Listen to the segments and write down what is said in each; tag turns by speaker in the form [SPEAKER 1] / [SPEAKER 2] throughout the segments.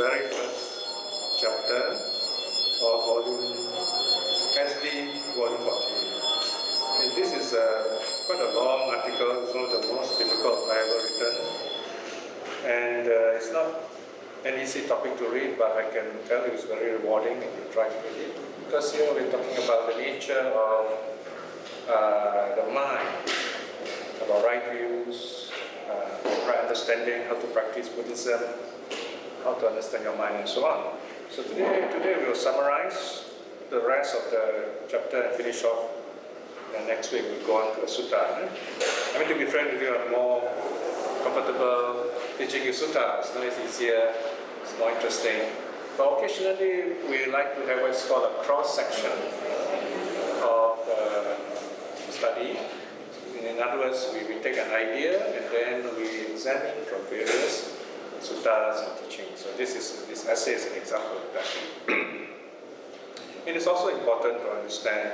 [SPEAKER 1] very first chapter of volume SD, volume 14. And this is quite a long article. It's one of the most difficult I ever written. And it's not an easy topic to read, but I can tell you it's very rewarding if you try to read it. Because here we're talking about the nature of the mind, about right views, right understanding, how to practice Buddhism, how to understand your mind, and so on. So today we'll summarize the rest of the chapter and finish off. And next week we'll go on to a sutta. I mean, to be frank with you, I'm more comfortable teaching you suttas. Now it's easier, it's more interesting. But occasionally we like to have what's called a cross-section of study. In other words, we take an idea and then we examine from various suttas and teachings. So this essay is an example of that. It is also important to understand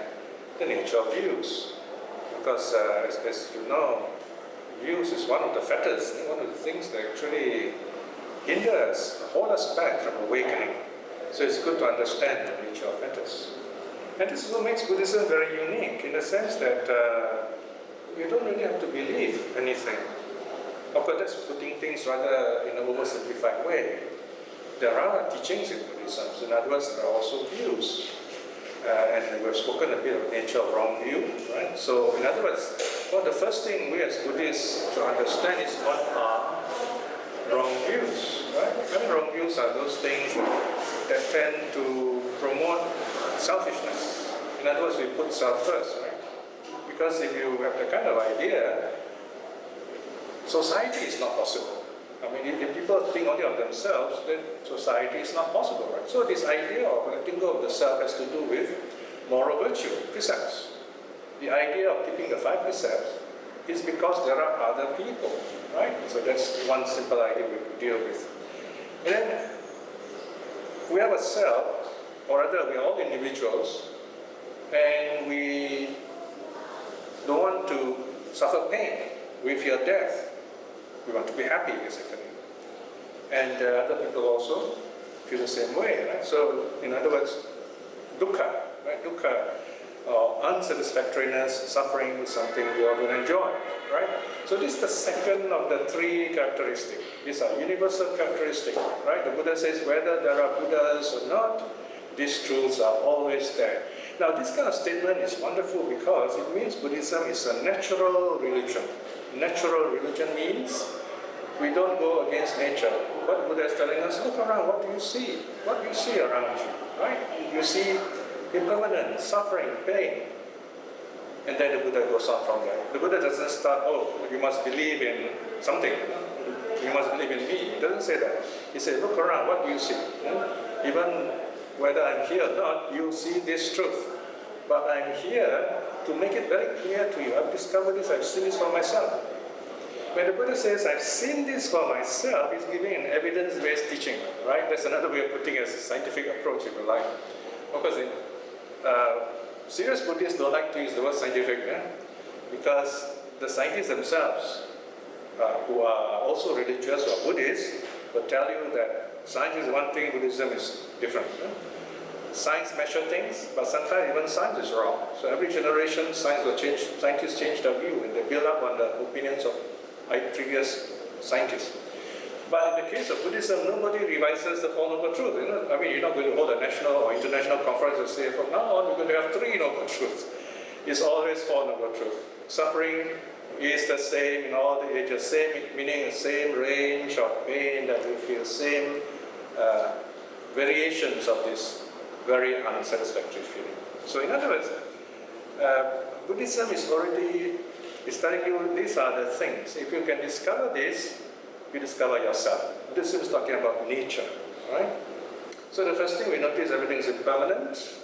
[SPEAKER 1] the nature of views, because as you know, views is one of the fetters, one of the things that actually hinder us, hold us back from awakening. So it's good to understand the nature of fetters. And this is what makes Buddhism very unique, in the sense that you don't really have to believe anything. Of course, that's putting things rather in an oversimplified way. There are teachings in Buddhism. So in other words, there are also views. And we've spoken a bit of the nature of wrong view, right? So in other words, well, the first thing we as Buddhists to understand is what are wrong views, right? I mean, wrong views are those things that tend to promote selfishness. In other words, we put self first, right? Because if you have the kind of idea, society is not possible. I mean, if people think only of themselves, then society is not possible, right? So this idea of letting go of the self has to do with moral virtue, precepts. The idea of keeping the 5 precepts is because there are other people, right? So that's one simple idea we could deal with. And then we have a self, or rather we are all individuals, and we don't want to suffer pain. We fear death. We want to be happy, basically. And other people also feel the same way, right? So, in other words, dukkha, right? Dukkha, unsatisfactoriness, suffering is something we all don't enjoy, right? So this is the second of the 3 characteristics. These are universal characteristics, right? The Buddha says whether there are Buddhas or not, these truths are always there. Now, this kind of statement is wonderful because it means Buddhism is a natural religion. Natural religion means we don't go against nature. What Buddha is telling us, look around, what do you see? What do you see around you, right? You see impermanence, suffering, pain. And then the Buddha goes on from there. The Buddha doesn't start, oh, you must believe in something. You must believe in me. He doesn't say that. He says, look around, what do you see? Even whether I'm here or not, you see this truth. But I'm here to make it very clear to you. I've discovered this, I've seen this for myself. When the Buddha says, I've seen this for myself, he's giving an evidence-based teaching, right? That's another way of putting it as a scientific approach, if you like. Of course, serious Buddhists don't like to use the word scientific, because the scientists themselves, who are also religious or Buddhists, will tell you that science is one thing, Buddhism is different. Science measure things, but sometimes even science is wrong. So every generation, scientists change their view, and they build up on the opinions of previous scientists. But in the case of Buddhism, nobody revises the Four Noble Truths. I mean, you're not going to hold a national or international conference and say, from now on, we're going to have 3 Noble Truths. It's always 4 Noble Truths. Suffering is the same in all the ages, same meaning the same range of pain that we feel, same variations of this very unsatisfactory feeling. So in other words, Buddhism is telling you these are the things. If you can discover this, you discover yourself. Buddhism is talking about nature, right? So the first thing we notice, everything is impermanent.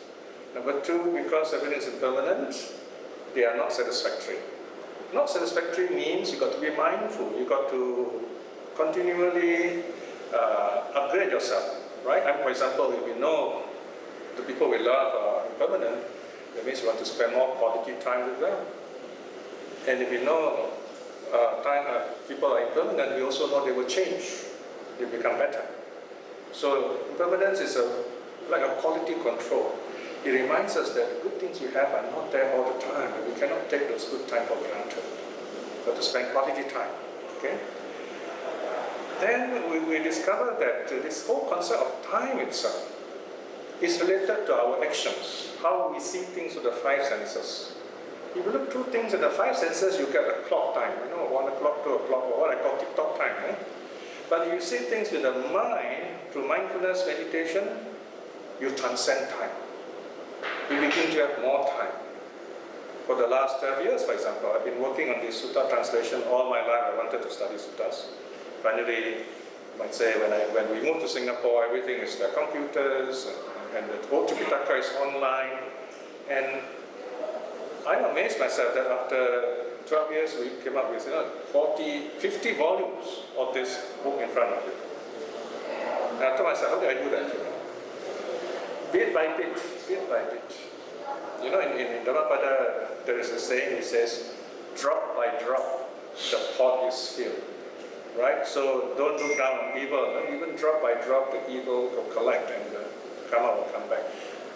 [SPEAKER 1] Number 2, because everything is impermanent, they are not satisfactory. Not satisfactory means you've got to be mindful. You've got to continually upgrade yourself, right? For example, if we know the people we love are impermanent, that means we want to spend more quality time with them. And if we know people are impermanent, we also know they will change, they become better. So impermanence is like a quality control. It reminds us that the good things we have are not there all the time, and we cannot take those good times for granted, but to spend quality time. Okay? Then we discover that this whole concept of time itself is related to our actions, how we see things with the five senses. If you look through things in the five senses, you get a clock time, 1 o'clock, 2 o'clock, or what I call TikTok time. But if you see things with the mind, through mindfulness meditation, you transcend time. You begin to have more time. For the last 12 years, for example, I've been working on this sutta translation all my life. I wanted to study suttas. Finally, you might say, when we moved to Singapore, everything is the computers, and the whole Tripitaka is online. And I'm amazed myself that after 12 years, we came up with 50 volumes of this book in front of you. And I told myself, how do I do that? Bit by bit, bit by bit. In Dhammapada, there is a saying, it says, drop by drop, the pot is filled. Right? So don't look down on evil. Even drop by drop, the evil will collect and the karma will come back.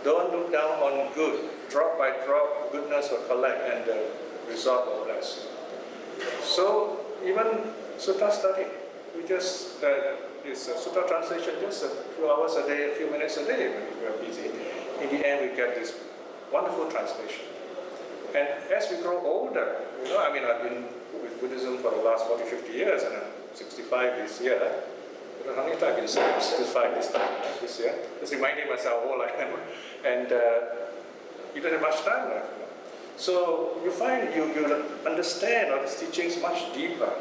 [SPEAKER 1] Don't look down on good. Drop by drop, goodness will collect and the result will bless. So even sutta study, we just, this sutta translation, just a few hours a day, a few minutes a day when we are busy. In the end, we get this wonderful translation. And as we grow older, I've been with Buddhism for the last 40, 50 years, and I'm 65 this year. I don't know how many times I've been saying I'm 65 this year. Just reminding myself how old I am. And you don't have much time left. So you find you understand all these teachings much deeper.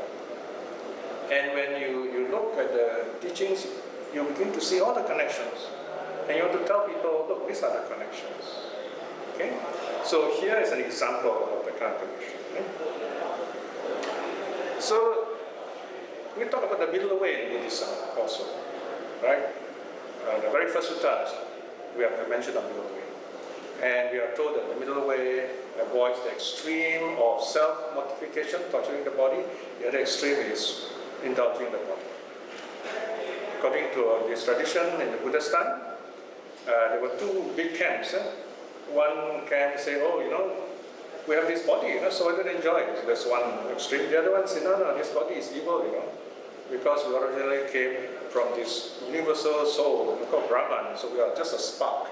[SPEAKER 1] And when you look at the teachings, you begin to see all the connections. And you want to tell people, look, these are the connections. Okay? So here is an example of the kind of connection. Okay? So we talk about the middle way in Buddhism also. Right? The very first sutta, we have mentioned the middle way. And we are told that the middle way avoids the extreme of self-mortification, torturing the body. The other extreme is indulging the body. According to this tradition in the Buddha's time, there were two big camps. One camp say, we have this body, so I don't enjoy it. So that's one extreme. The other one say, no, this body is evil, because we originally came from this universal soul called Brahman, so we are just a spark.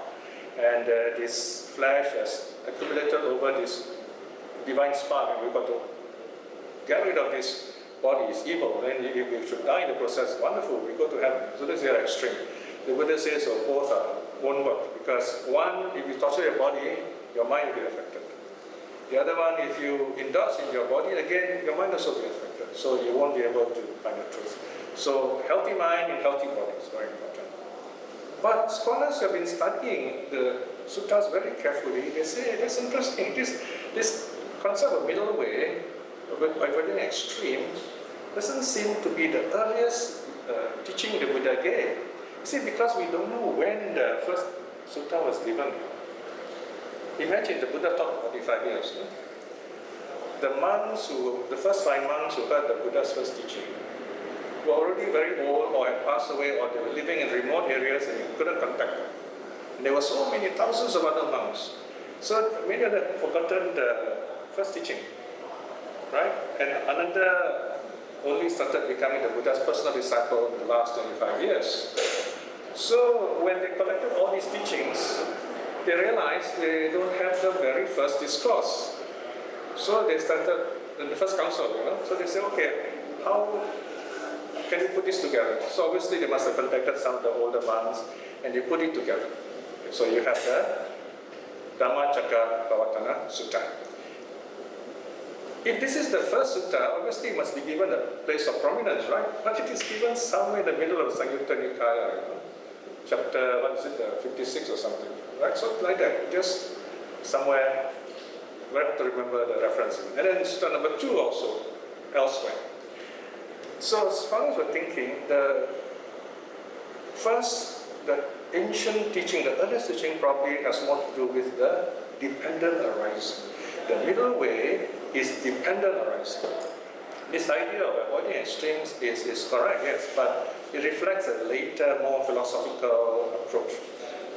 [SPEAKER 1] And this flesh has accumulated over this divine spark, and we've got to get rid of this body. It's evil. Then if we should die in the process, wonderful, we go to heaven. So that's the other extreme. The Buddha says both won't work, because one, if you torture your body, your mind will be affected. The other one, if you indulge in your body, again, your mind also will be affected. So you won't be able to find the truth. So healthy mind and healthy body is very important. But scholars have been studying the suttas very carefully. They say, that's interesting. This concept of middle way, avoiding extremes, doesn't seem to be the earliest teaching the Buddha gave. You see, because we don't know when the first sutta was given. Imagine the Buddha taught 45 years. The first 5 monks who heard the Buddha's first teaching were already very old or had passed away, or they were living in remote areas and you couldn't contact them. And there were so many thousands of other monks. So many of them had forgotten the first teaching. Right? And Ananda only started becoming the Buddha's personal disciple in the last 25 years. So when they collected all these teachings, they realized they don't have the very first discourse. So they started in the first council, So they said, okay, how can you put this together? So obviously they must have contacted some of the older monks and they put it together. So you have the Dhammacakkappavattana Sutta. If this is the first sutta, obviously it must be given a place of prominence, right? But it is given somewhere in the middle of Samyutta Nikaya, chapter, 56 or something, right? So like that, just somewhere, we have to remember the reference. And then sutta number 2 also, elsewhere. So scholars were thinking, the ancient teaching, the earliest teaching probably has more to do with the dependent arising. The middle way is dependent arising. This idea of avoiding extremes is correct, yes, but it reflects a later, more philosophical approach.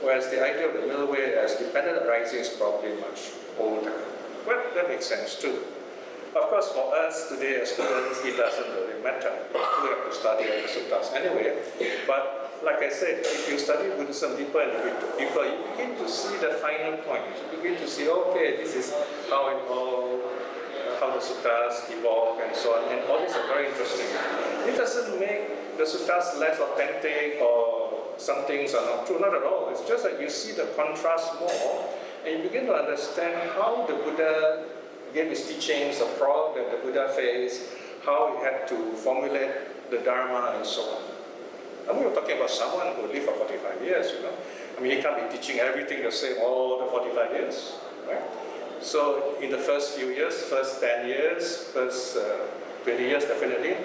[SPEAKER 1] Whereas the idea of the middle way as dependent arising is probably much older. Well, that makes sense too. Of course, for us today as students, it doesn't really matter. We have to study the suttas anyway. But like I said, if you study Buddhism deeper and deeper, you begin to see the final point. You begin to see, okay, this is how it all, how the suttas evolve and so on. And all these are very interesting. It doesn't make the suttas less authentic or some things are not true. Not at all. It's just that you see the contrast more and you begin to understand how the Buddha gave his teachings, the problem that the Buddha faced, how he had to formulate the Dharma and so on. And we were talking about someone who lived for 45 years, you know. I mean, he can't be teaching everything the same all the 45 years, right? So in the first few years, first 10 years, first 20 years definitely,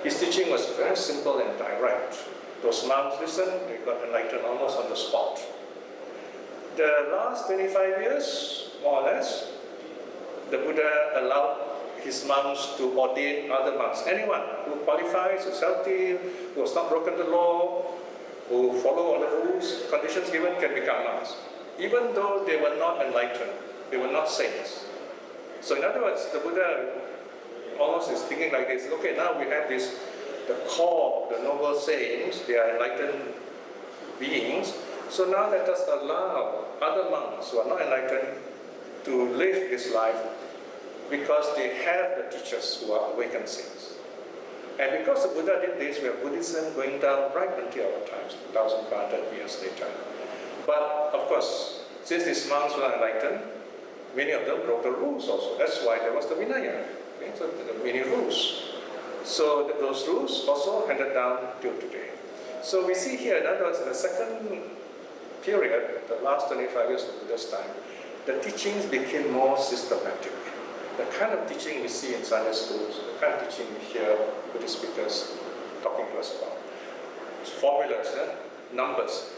[SPEAKER 1] his teaching was very simple and direct. Those monks listened, they got enlightened almost on the spot. The last 25 years, more or less, the Buddha allowed his monks to ordain other monks. Anyone who qualifies, who's healthy, who has not broken the law, who follow all the rules, conditions given, can become monks. Even though they were not enlightened, they were not saints. So in other words, the Buddha almost is thinking like this, okay, now we have this, the core of the noble saints, they are enlightened beings, so now let us allow other monks who are not enlightened to live this life because they have the teachers who are awakened saints. And because the Buddha did this, we have Buddhism going down right until our times, 2,500 years later. But of course, since these monks were enlightened, many of them broke the rules also. That's why there was the Vinaya. Okay? So there are many rules. So those rules also handed down till today. So we see here, in other words, in the second period, the last 25 years of Buddha's time, the teachings became more systematic. The kind of teaching we see in Sunday schools, the kind of teaching we hear Buddhist speakers talking to us about. It's formulas, numbers,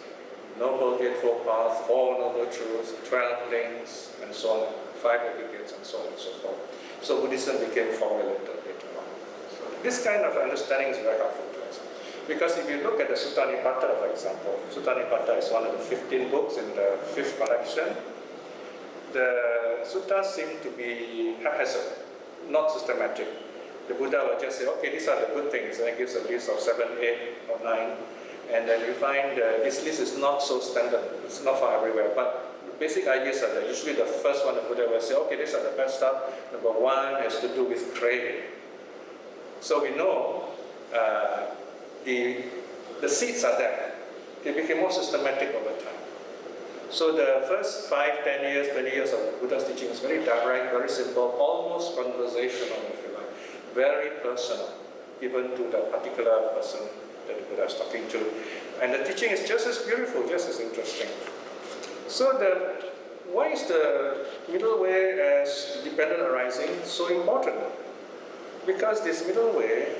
[SPEAKER 1] Noble Eightfold Path, 4 Noble Truths, 12 links, and so on, 5 aggregates, and so on and so forth. So Buddhism became formulated later on. So this kind of understanding is very helpful to us. Because if you look at the Sutta Nipata, for example, Sutta Nipata is one of the 15 books in the 5th collection. The suttas seem to be haphazard, not systematic. The Buddha will just say, okay, these are the good things, and he gives a list of 7, 8, or 9, and then you find this list is not so standard, it's not for everywhere, but the basic ideas are that usually the first one the Buddha will say, okay, these are the best stuff. Number 1 has to do with craving. So we know the seeds are there. They became more systematic over time. So the first 5, 10 years, 20 years of Buddha's teaching is very direct, very simple, almost conversational, if you like, very personal, even to the particular person that the Buddha is talking to. And the teaching is just as beautiful, just as interesting. So why is the middle way as dependent arising so important? Because this middle way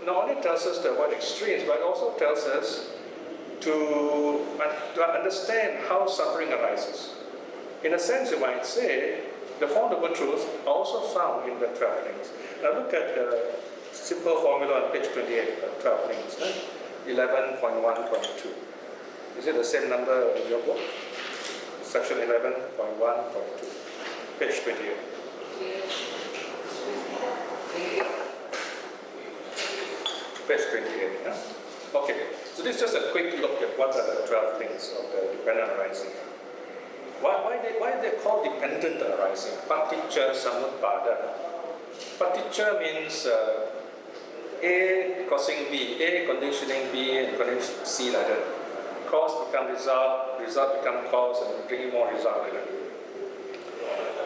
[SPEAKER 1] not only tells us to avoid extremes, but also tells us to understand how suffering arises. In a sense, you might say, the 4 Noble Truths are also found in the 12 links. Now look at the simple formula on page 28, the 12 links, 11.1.2. Is it the same number in your book? Section 11.1.2, page 28. Page 28, yeah? Okay, so this is just a quick look at what are the 12 things of the dependent arising. Why are they called dependent arising? Paticca samuppada. Paticca means A causing B, A conditioning B and conditioning C like that. Cause become result, result become cause and bringing more result like that.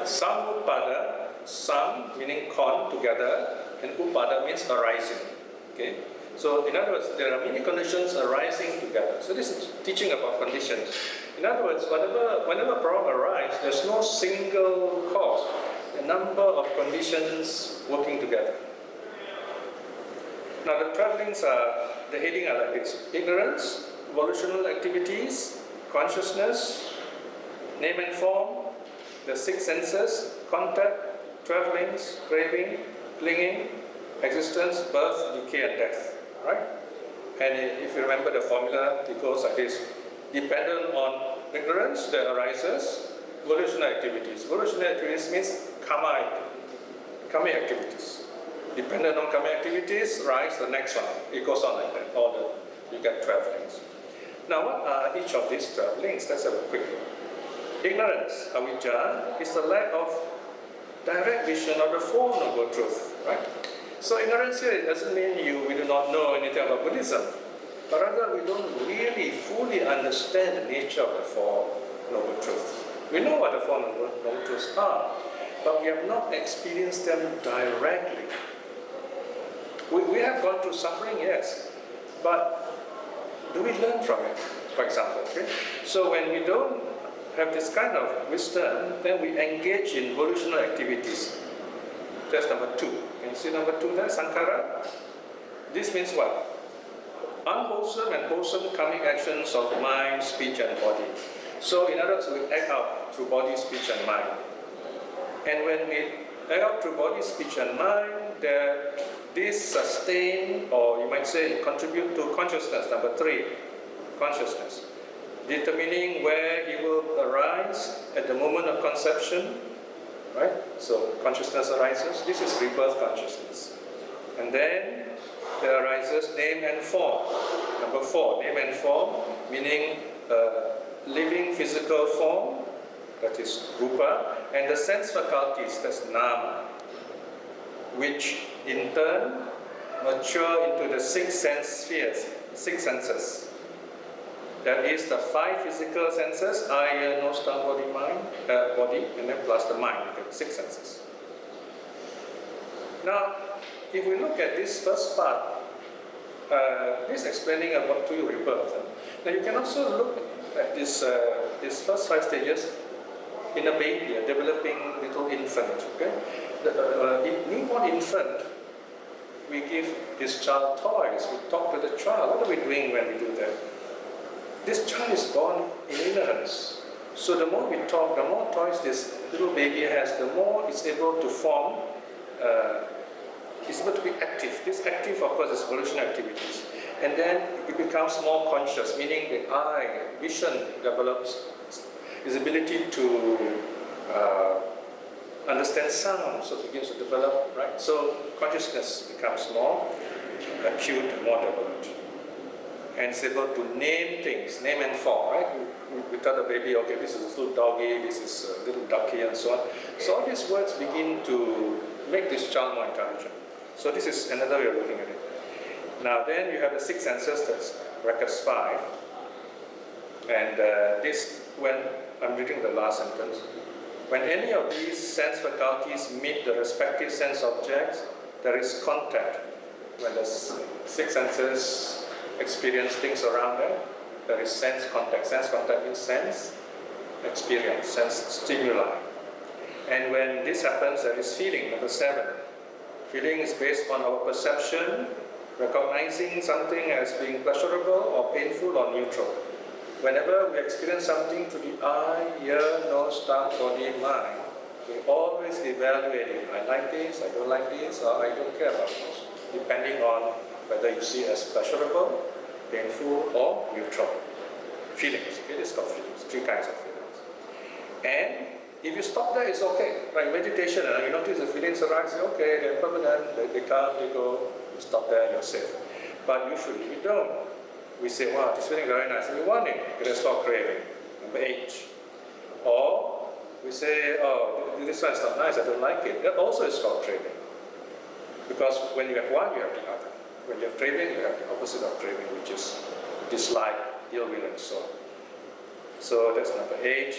[SPEAKER 1] Samuppada, sam meaning con, together, and upada means arising. Okay? So in other words, there are many conditions arising together. So this is teaching about conditions. In other words, whenever a problem arises, there's no single cause. A number of conditions working together. Now the 12 links are, the heading are like this: ignorance, volitional activities, consciousness, name and form, the 6 senses, contact, 12 links, craving, clinging, existence, birth, decay and death, right? And if you remember the formula, it goes like this. Dependent on ignorance, there arises volitional activities. Volitional activities means karmic activities. Dependent on karmic activities, rise the next one. It goes on like that. You get 12 links. Now, what are each of these 12 links? Let's have a quick look. Ignorance, avijja, is the lack of direct vision of the Four Noble Truths, right? So ignorance here, it doesn't mean we do not know anything about Buddhism, but rather we don't really fully understand the nature of the Four Noble Truths. We know what the Four Noble Truths are, but we have not experienced them directly. We have gone through suffering, yes, but do we learn from it, for example? Okay? So when we don't have this kind of wisdom, then we engage in volitional activities. That's number 2. Can you see number 2 there? Sankhara. This means what? Unwholesome and wholesome karmic actions of mind, speech and body. So in other words, we act out through body, speech and mind. And when we act out through body, speech and mind, these sustain, or you might say contribute to consciousness. Number 3, consciousness. Determining where it will arise at the moment of conception, right? So consciousness arises. This is rebirth consciousness. And then there arises name and form. Number 4, name and form, meaning living physical form, that is rupa, and the sense faculties, that's nama, which in turn mature into the 6 sense spheres, 6 senses. That is the 5 physical senses, eye, ear, nose, tongue, body, and then plus the mind, okay, 6 senses. Now, if we look at this first part, this explaining about to you rebirth. Now you can also look at this first 5 stages in a baby, a developing little infant. Okay, newborn infant, we give this child toys. We talk to the child. What are we doing when we do that? This child is born in ignorance. So the more we talk, the more toys this little baby has, the more it's able to form, it's able to be active. This active, of course, is volitional activities. And then it becomes more conscious, meaning the eye, vision develops, his ability to understand sound, so it begins to develop, right? So consciousness becomes more acute and more developed. And it's able to name things, name and form, right? We tell the baby, okay, this is a little doggy, this is a little ducky, and so on. So all these words begin to make this child more intelligent. So this is another way of looking at it. Now then you have the 6 senses, that's brackets 5. And this, when I'm reading the last sentence, when any of these sense faculties meet the respective sense objects, there is contact. When the 6 senses experience things around them, there is sense contact. Sense contact means sense experience, sense stimuli. And when this happens, there is feeling, number 7. Feeling is based on our perception, recognizing something as being pleasurable or painful or neutral. Whenever we experience something through the eye, ear, nose, tongue, body, mind, we always evaluate it. I like this, I don't like this, or I don't care about this, depending on whether you see it as pleasurable, painful, or neutral. Feelings, okay, this is called feelings, 3 kinds of feelings. And if you stop there, it's okay. Like meditation, you notice the feelings arise, okay, they're permanent, they come, they go, you stop there, you're safe. But usually we don't. We say, wow, this feeling is very nice, and we want it, you stop craving. Number 8. Or we say, oh, this one's not nice, I don't like it. That also is called craving. Because when you have one, you have the other. When you have craving, you have the opposite of craving, which is dislike, ill will, and so on. So that's number 8.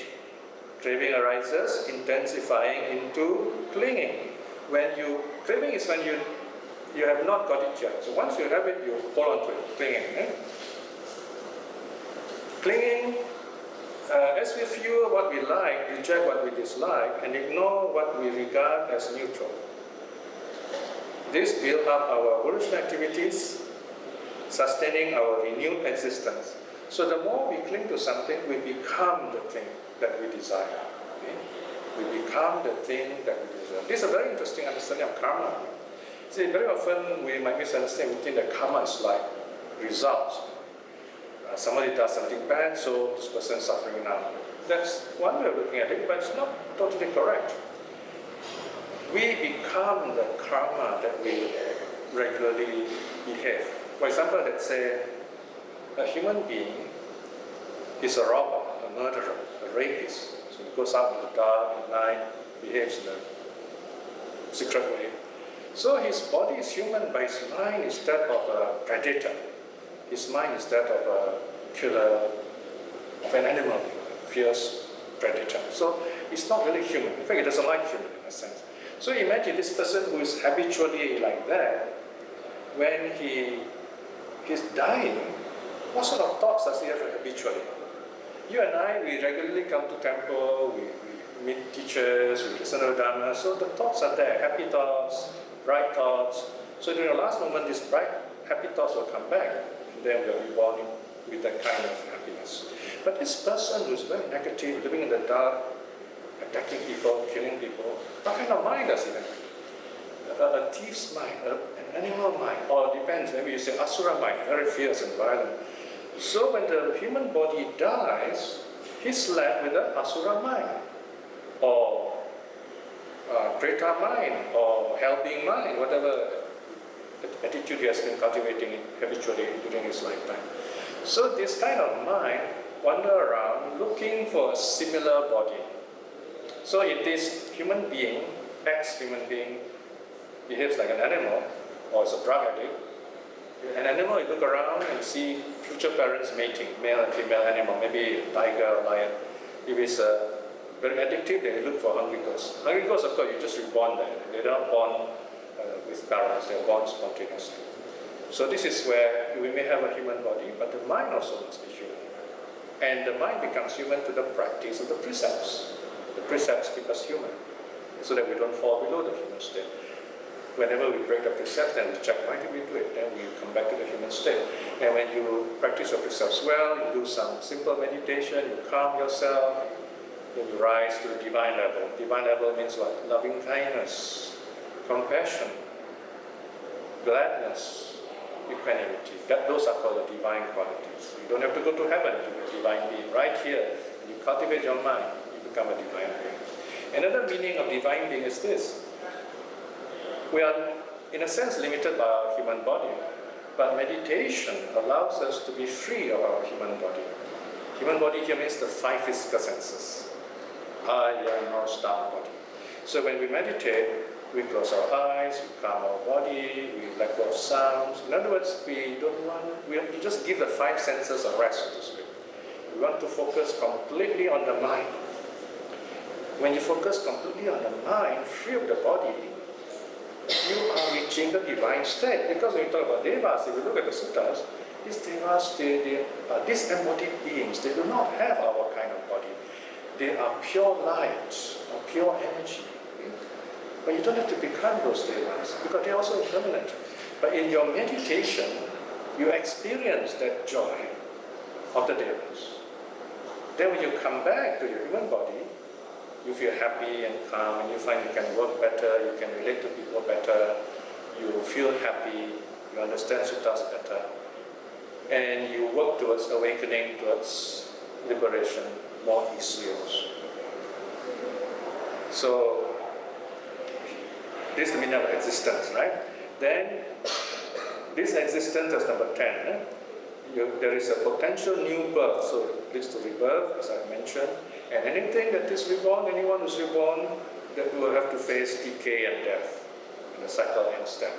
[SPEAKER 1] Craving arises, intensifying into clinging. Craving is when you have not got it yet. So once you have it, you hold on to it, clinging. Clinging, as we view what we like, reject what we dislike, and ignore what we regard as neutral. This builds up our volitional activities, sustaining our renewed existence. So the more we cling to something, we become the thing that we desire. Okay? We become the thing that we desire. This is a very interesting understanding of karma. See, very often we might misunderstand, we think that karma is like results. Somebody does something bad, so this person is suffering now. That's one way of looking at it, but it's not totally correct. We become the karma that we regularly behave. For example, let's say a human being is a robber, a murderer, a rapist. So he goes out in the dark at night, behaves in a secret way. So his body is human, but his mind is that of a predator. His mind is that of a killer, of an animal, a fierce predator. So he's not really human. In fact, he doesn't like human in a sense. So imagine this person who is habitually like that, when he's dying, what sort of thoughts does he have habitually? You and I, we regularly come to temple, we meet teachers, we listen to Dharma, so the thoughts are there, happy thoughts, bright thoughts. So during the last moment, these bright, happy thoughts will come back, and then we are reborn with that kind of happiness. But this person who's very negative, living in the dark, attacking people, killing people, what kind of mind does he have? A thief's mind, an animal mind, or depends, maybe you say asura mind, very fierce and violent. So when the human body dies, he's left with an asura mind, or preta mind, or hell-being mind, whatever attitude he has been cultivating habitually during his lifetime. So this kind of mind wander around looking for a similar body. So if this human being, ex-human being, behaves like an animal, or is a drug addict, an animal, you look around and see future parents mating, male and female animal, maybe a tiger or lion. If it's very addictive, they look for hungry ghosts. Hungry ghosts, of course, you just reborn there. They're not born with parents, they're born spontaneously. So this is where we may have a human body, but the mind also must be human. And the mind becomes human to the practice of the precepts. The precepts keep us human, so that we don't fall below the human state. Whenever we break the precepts, then we check why did we do it, then we come back to the human state. And when you practice your precepts well, you do some simple meditation, you calm yourself, then you rise to the divine level. Divine level means what? Loving kindness, compassion, gladness, equanimity. Those are called the divine qualities. You don't have to go to heaven to be a divine being. Right here, when you cultivate your mind, you become a divine being. Another meaning of divine being is this. We are, in a sense, limited by our human body, but meditation allows us to be free of our human body. Human body here means the five physical senses. Eye, nose, tongue, body. So when we meditate, we close our eyes, we calm our body, we let go of sounds. In other words, we just give the five senses a rest, so to speak. We want to focus completely on the mind. When you focus completely on the mind, free of the body, you are reaching the divine state. Because when you talk about devas, if you look at the suttas, these devas, they are disembodied beings. They do not have our kind of body. They are pure light, or pure energy. But you don't have to become those devas, because they are also impermanent. But in your meditation, you experience that joy of the devas. Then when you come back to your human body, you feel happy and calm, and you find you can work better, you can relate to people better, you feel happy, you understand suttas better, and you work towards awakening, towards liberation more easily also. So, this is the meaning of existence, right? Then, this existence is number 10. There is a potential new birth, so it leads to rebirth, as I mentioned. And anything that is reborn, anyone who's reborn, that will have to face decay and death. And the cycle ends there.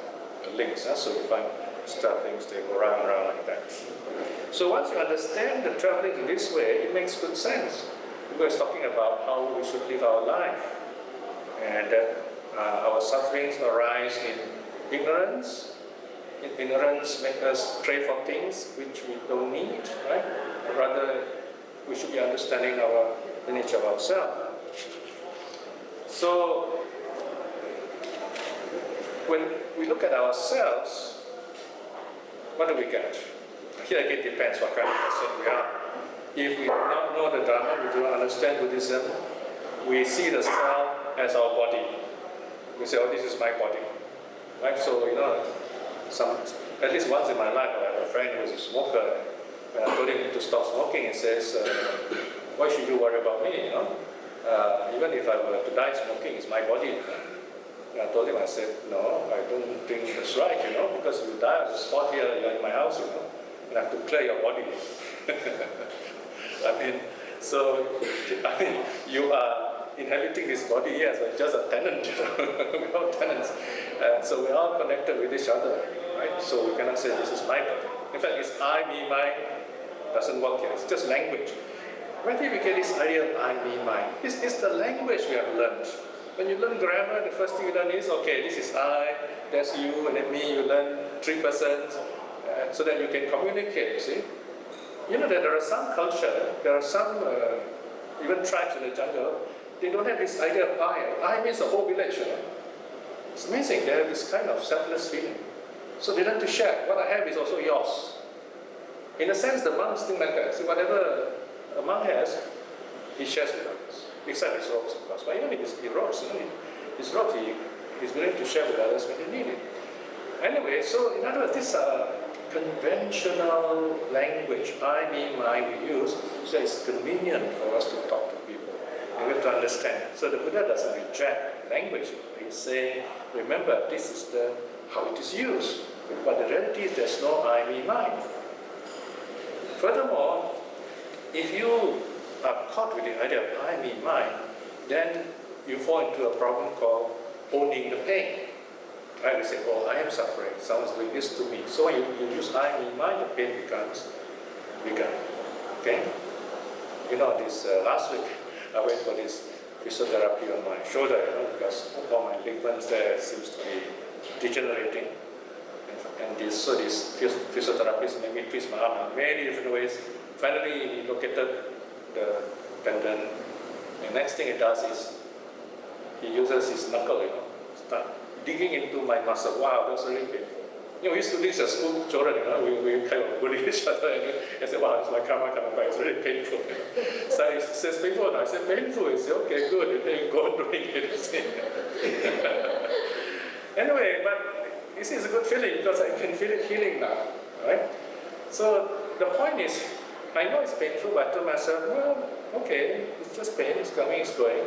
[SPEAKER 1] The links, so you find things, they go round and round like that. So once you understand the traveling in this way, it makes good sense. Because it's talking about how we should live our life. And that our sufferings arise in ignorance. Ignorance makes us pray for things which we don't need, right? Rather, we should be understanding the nature of ourselves. So, when we look at ourselves, what do we get? Here again depends what kind of person we are. If we do not know the Dharma, we do not understand Buddhism, we see the self as our body. We say, oh, this is my body. right? So, at least once in my life, I have a friend who is a smoker. When I told him to stop smoking, he says, why should you worry about me, even if I were to die smoking, it's my body. And I told him, I said, no, I don't think that's right, because you die on the spot here, you're in my house, and I have to clear your body. You are inhabiting this body, yes, but just a tenant, we're all tenants. So we're all connected with each other, right? So we cannot say this is my body. In fact, it's I, me, mine, doesn't work here. It's just language. Where did we get this idea of I, me, mine? It's the language we have learned. When you learn grammar, the first thing you learn is, okay, this is I, that's you, and then me. You learn three persons, so that you can communicate, you see. That there are some culture, there are some, even tribes in the jungle, they don't have this idea of I. I means the whole village, It's amazing, they have this kind of selfless feeling. So they learn to share. What I have is also yours. In a sense, the monks think like that. See, whatever a monk has, he shares with others. Except his robes, of course. But even if his robes, his robes, he's willing to share with others when they need it. Anyway, so in other words, this conventional language, I, me, mine, we use, so it's convenient for us to talk to people. And we have to understand. So the Buddha doesn't reject language. He's saying, remember, this is how it is used. But the reality is there's no I, me, mine. Furthermore, if you are caught with the idea of I, me, mine, then you fall into a problem called owning the pain. Right? You say, oh, I am suffering, someone's doing this to me. So when you use I, me, mine, the pain becomes bigger. Okay? This last week, I went for this physiotherapy on my shoulder, because all my ligaments there seems to be degenerating. And this physiotherapist made me twist my arm in many different ways. Finally, he located the tendon. The next thing he does is he uses his knuckle, start digging into my muscle. Wow, that was really painful. We used to do this as school children, we kind of bully each other. And I said, wow, it's my karma coming back, it's really painful. So he says, painful? And I said, painful. He said, okay, good. And then you go on doing it. Anyway, but you see, it's a good feeling because I can feel it healing now, right? So the point is, I know it's painful, but I told myself, well, okay, it's just pain, it's coming, it's going,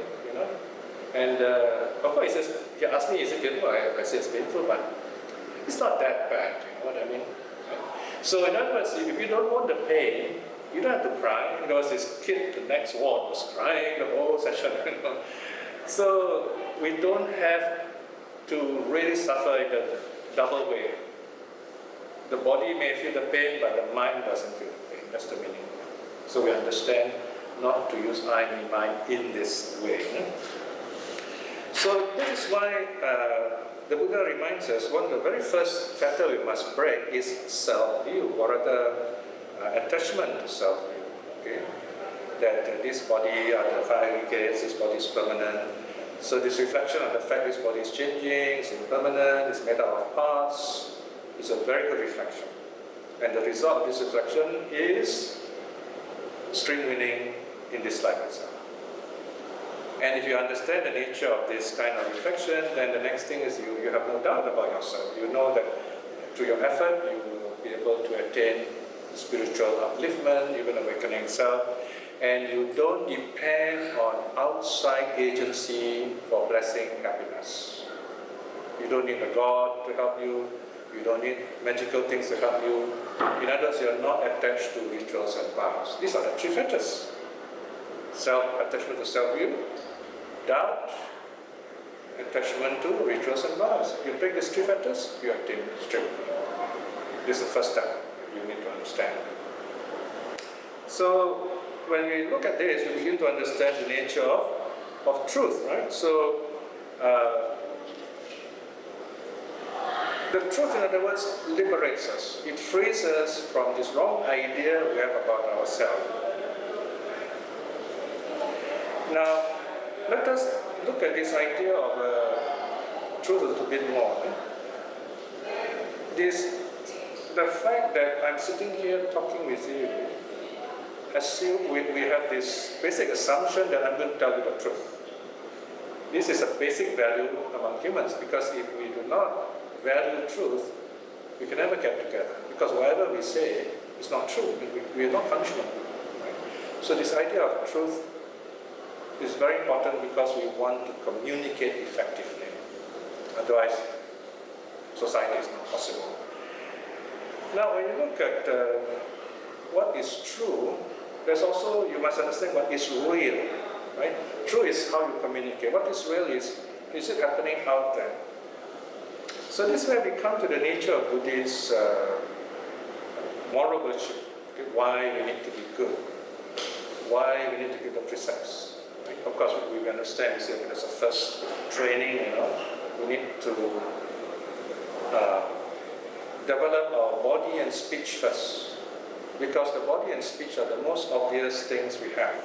[SPEAKER 1] And of course, he asked me, is it painful? I said it's painful, but it's not that bad, you know what I mean? So in other words, if you don't want the pain, you don't have to cry. There was this kid, the next ward, was crying the whole session. So we don't have to really suffer in a double way. The body may feel the pain, but the mind doesn't feel the pain. That's the meaning. So we understand not to use I, me, mine in this way. So that is why the Buddha reminds us, one of the very first fetter we must break is self-view, or rather attachment to self-view. Okay? That this body are the five gates, this body is permanent. So this reflection of the fact this body is changing, it's impermanent, it's made up of parts, is a very good reflection. And the result of this reflection is string winning in this life itself. And if you understand the nature of this kind of reflection, then the next thing is you have no doubt about yourself. You know that through your effort, you will be able to attain spiritual upliftment, even awakening self, and you don't depend on outside agency for blessing happiness. You don't need a God to help you. You don't need magical things to help you. In other words, you are not attached to rituals and vows. These are the three fetters. Self-attachment to self-view, doubt, attachment to rituals and vows. You break these three fetters, you attain straight. This is the first step you need to understand. So when we look at this, we begin to understand the nature of truth, right? So the truth, in other words, liberates us. It frees us from this wrong idea we have about ourselves. Now, let us look at this idea of truth a little bit more. The fact that I'm sitting here talking with you, assume we have this basic assumption that I'm going to tell you the truth. This is a basic value among humans, because if we do not value truth, we can never get together. Because whatever we say is not true. We are not functional. Right? So this idea of truth is very important because we want to communicate effectively. Otherwise, society is not possible. Now, when you look at what is true, there's also, you must understand what is real, right? True is how you communicate. What is real is it happening out there? So this is where we come to the nature of Buddhist moral virtue. Okay? Why we need to be good. Why we need to give the precepts. Right? Of course, we understand, we say there's a first training, we need to develop our body and speech first. Because the body and speech are the most obvious things we have.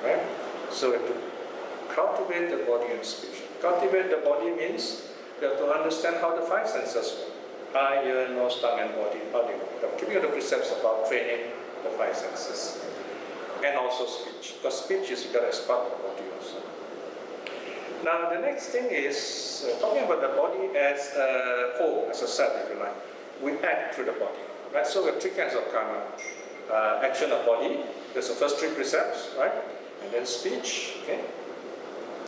[SPEAKER 1] Right? So we have to cultivate the body and speech. Cultivate the body means you have to understand how the five senses work. Eye, ear, nose, tongue, and body. How they work. I'm giving you the precepts about training the five senses. And also speech. Because speech is got as part of the body also. Now the next thing is talking about the body as a whole, as a set, if you like. We act through the body. Right? So we have three kinds of karma. Action of body, there's the first three precepts, right? And then speech, okay?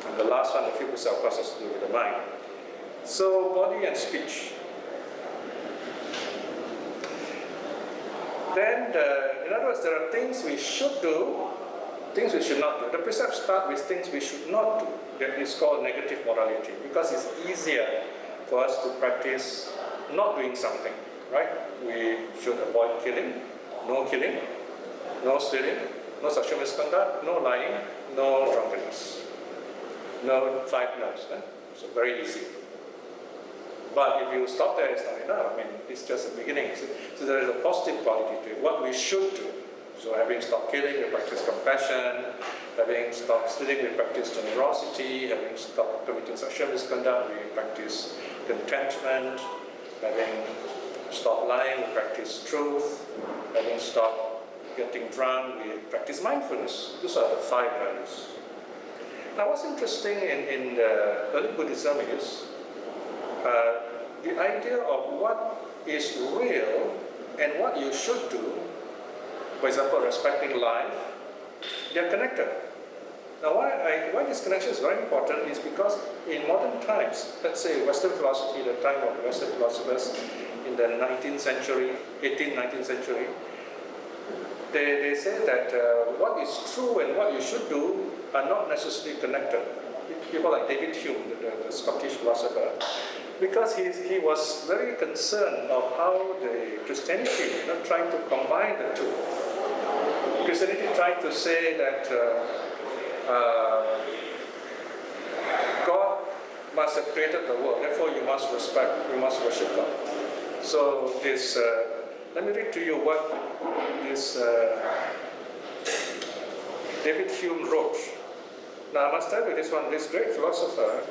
[SPEAKER 1] And the last one, the fifth precept, of course, has to do with the mind. So body and speech. Then, in other words, there are things we should do, things we should not do. The precepts start with things we should not do. That is called negative morality, because it's easier for us to practice not doing something. Right? We should avoid killing, no stealing, no sexual misconduct, no lying, no drunkenness. No 5 no's. So very easy. But if you stop there, it's not enough. I mean, it's just the beginning. So there is a positive quality to it. What we should do. So having stopped killing, we practice compassion. Having stopped stealing, we practice generosity. Having stopped committing sexual misconduct, we practice contentment. Having stopped lying, we practice truth. Having stopped getting drunk, we practice mindfulness. Those are the 5 values. Now what's interesting in early Buddhism is the idea of what is real and what you should do. For example, respecting life, they are connected. Now why this connection is very important is because in modern times, let's say Western philosophy, the time of Western philosophers, in the 19th century, 18th, 19th century, they say that what is true and what you should do are not necessarily connected. People like David Hume, the Scottish philosopher, because he was very concerned of how the Christianity trying to combine the two. Christianity tried to say that God must have created the world, therefore you must respect, you must worship God. So this, let me read to you what this David Hume wrote. Now I must tell you this great philosopher,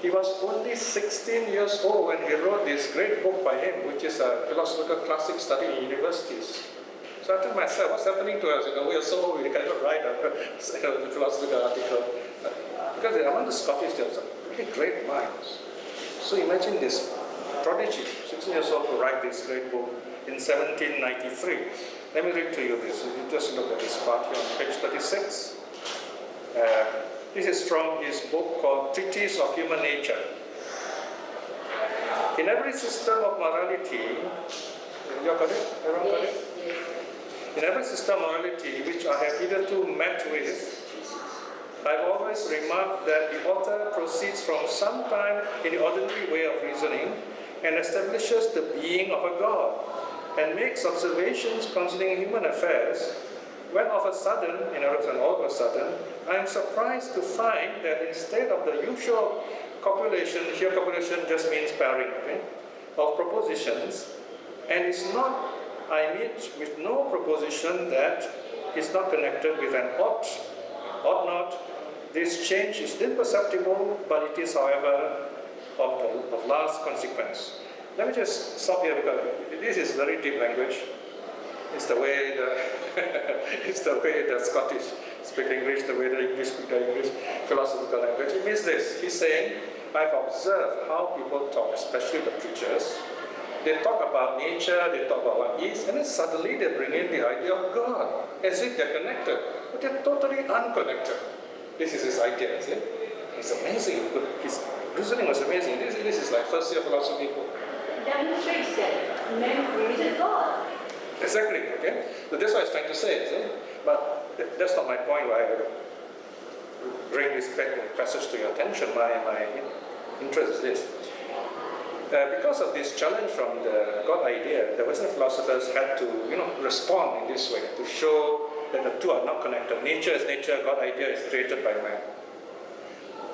[SPEAKER 1] he was only 16 years old when he wrote this great book by him, which is a philosophical classic studied in universities. So I told myself, what's happening to us? We are so old, we cannot write a philosophical article. Because among the Scottish, there are some really great minds. So imagine this prodigy, 16 years old, to write this great book in 1793. Let me read to you this. You just look at this part here on page 36. This is from his book called Treatise of Human Nature. In every system of morality, you got it? Everyone got it? In every system of morality which I have hitherto met with, I've always remarked that the author proceeds from some time in the ordinary way of reasoning and establishes the being of a God and makes observations concerning human affairs, when of a sudden, in other words, and all of a sudden, I am surprised to find that instead of the usual copulation, here copulation just means pairing, okay, of propositions, and it's not, I meet with no proposition that is not connected with an ought not. This change is imperceptible, but it is, however, of last consequence. Let me just stop here because this is very deep language. It's the way the Scottish speak English, the way the English speak the English philosophical language. It means this. He's saying I've observed how people talk, especially the preachers. They talk about nature, they talk about what is, and then suddenly they bring in the idea of God, as if they're connected, but they're totally unconnected. This is his idea, see? It's amazing. His reasoning was amazing. This is like first year philosophy book.
[SPEAKER 2] Demonstrates that man created God.
[SPEAKER 1] Exactly, okay? So that's what I was trying to say, see? But that's not my point why I bring this passage to your attention. My interest is this. Because of this challenge from the God idea, the Western philosophers had to, respond in this way to show that the two are not connected. Nature is nature, God idea is created by man.